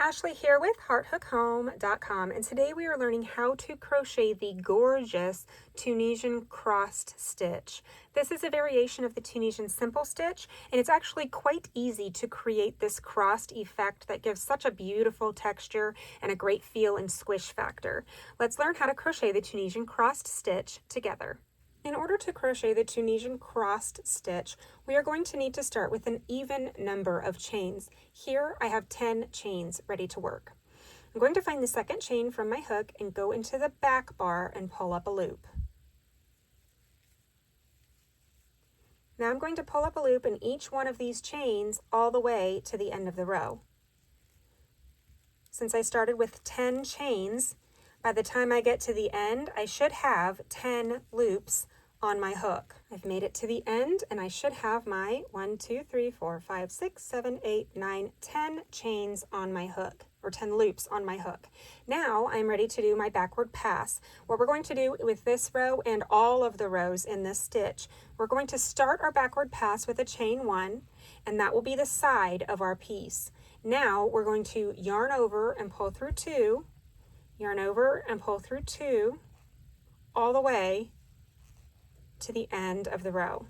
Ashley here with HeartHookHome.com, and today we are learning how to crochet the gorgeous Tunisian Crossed Stitch. This is a variation of the Tunisian Simple Stitch, and it's actually quite easy to create this crossed effect that gives such a beautiful texture and a great feel and squish factor. Let's learn how to crochet the Tunisian Crossed Stitch together. In order to crochet the Tunisian Crossed Stitch, we are going to need to start with an even number of chains. Here I have 10 chains ready to work. I'm going to find the second chain from my hook and go into the back bar and pull up a loop. Now I'm going to pull up a loop in each one of these chains all the way to the end of the row. Since I started with 10 chains, by the time I get to the end, I should have 10 loops on my hook. I've made it to the end and I should have my 1, 2, 3, 4, 5, 6, 7, 8, 9, 10 chains on my hook, or 10 loops on my hook. Now I'm ready to do my backward pass. What we're going to do with this row and all of the rows in this stitch, we're going to start our backward pass with a chain 1, and that will be the side of our piece. Now we're going to yarn over and pull through 2, yarn over and pull through 2, all the way to the end of the row.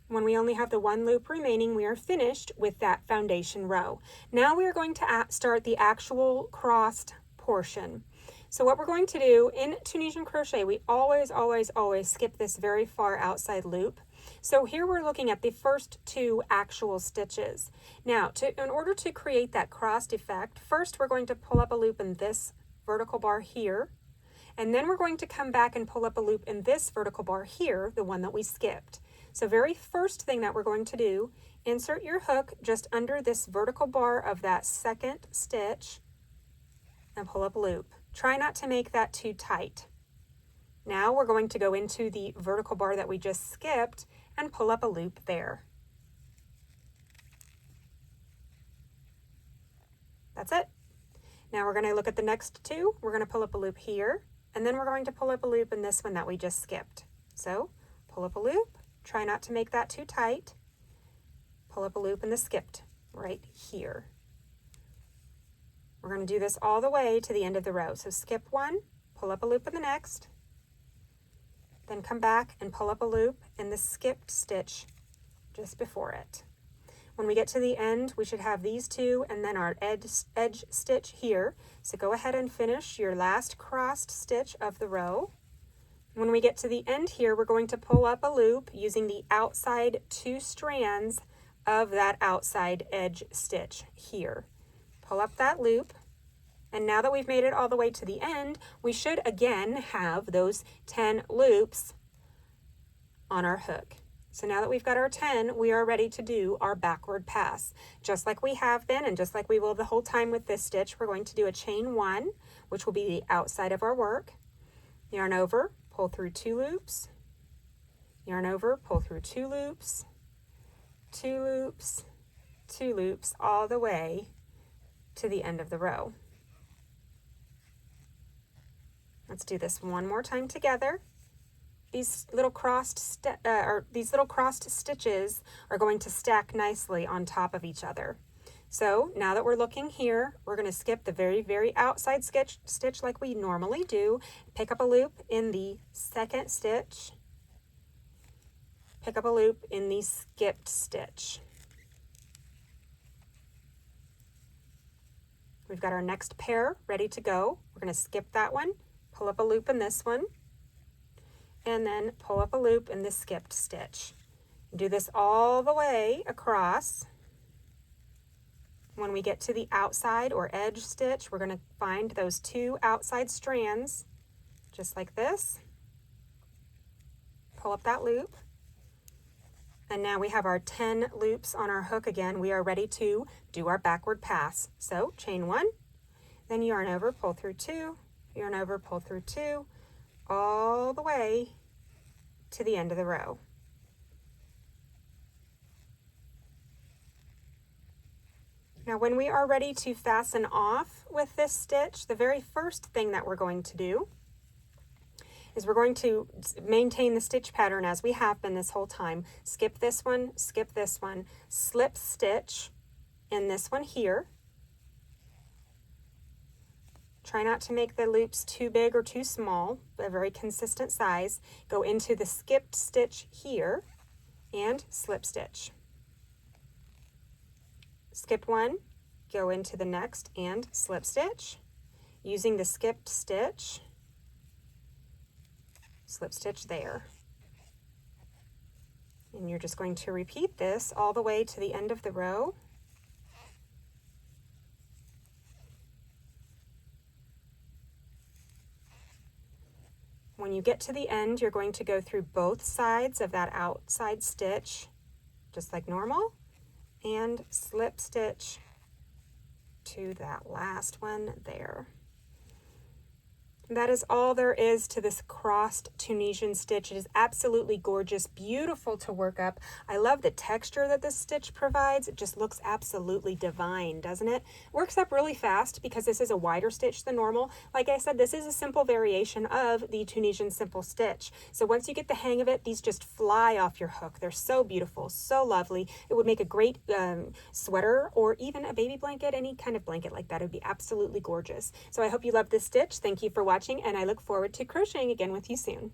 When we only have the 1 loop remaining, we are finished with that foundation row. Now we are going to start the actual crossed portion. So what we're going to do in Tunisian crochet, we always skip this very far outside loop. So here we're looking at the first 2 actual stitches. Now, in order to create that crossed effect, first we're going to pull up a loop in this vertical bar here, and then we're going to come back and pull up a loop in this vertical bar here, the one that we skipped. So very first thing that we're going to do, insert your hook just under this vertical bar of that second stitch and pull up a loop. Try not to make that too tight. Now we're going to go into the vertical bar that we just skipped and pull up a loop there. That's it. Now we're going to look at the next 2. We're going to pull up a loop here, and then we're going to pull up a loop in this one that we just skipped. So pull up a loop, try not to make that too tight, pull up a loop in the skipped right here. We're going to do this all the way to the end of the row. So skip 1, pull up a loop in the next, then come back and pull up a loop in the skipped stitch just before it. When we get to the end, we should have these 2 and then our edge stitch here. So go ahead and finish your last crossed stitch of the row. When we get to the end here, we're going to pull up a loop using the outside 2 strands of that outside edge stitch here. Pull up that loop, and now that we've made it all the way to the end, we should again have those 10 loops on our hook. So now that we've got our 10, we are ready to do our backward pass. Just like we have been, and just like we will the whole time with this stitch, we're going to do a chain 1, which will be the outside of our work. Yarn over, pull through 2 loops, yarn over, pull through 2 loops, 2 loops, 2 loops, all the way to the end of the row. Let's do this one more time together. These little crossed stitches are going to stack nicely on top of each other. So now that we're looking here, we're going to skip the very outside stitch like we normally do. Pick up a loop in the second stitch. Pick up a loop in the skipped stitch. We've got our next pair ready to go. We're going to skip that one, pull up a loop in this one, and then pull up a loop in the skipped stitch. Do this all the way across. When we get to the outside or edge stitch, we're going to find those 2 outside strands, just like this. Pull up that loop. And now we have our 10 loops on our hook again. We are ready to do our backward pass. So chain 1, then yarn over, pull through 2, yarn over, pull through 2, all the way to the end of the row. Now when we are ready to fasten off with this stitch, the very first thing that we're going to do is we're going to maintain the stitch pattern as we have been this whole time. Skip this one, slip stitch in this one here, Try not to make the loops too big or too small, a very consistent size. Go into the skipped stitch here and slip stitch. Skip one, go into the next and slip stitch. Using the skipped stitch, slip stitch there. And you're just going to repeat this all the way to the end of the row. When you get to the end, you're going to go through both sides of that outside stitch, just like normal, and slip stitch to that last one there. That is all there is to this crossed Tunisian stitch. It is absolutely gorgeous, beautiful to work up. I love the texture that this stitch provides. It just looks absolutely divine, doesn't it? Works up really fast because this is a wider stitch than normal. Like I said, this is a simple variation of the Tunisian simple stitch. So once you get the hang of it, these just fly off your hook. They're so beautiful, so lovely. It would make a great sweater or even a baby blanket, any kind of blanket like that. It would be absolutely gorgeous. So I hope you love this stitch. Thank you for watching, and I look forward to crocheting again with you soon.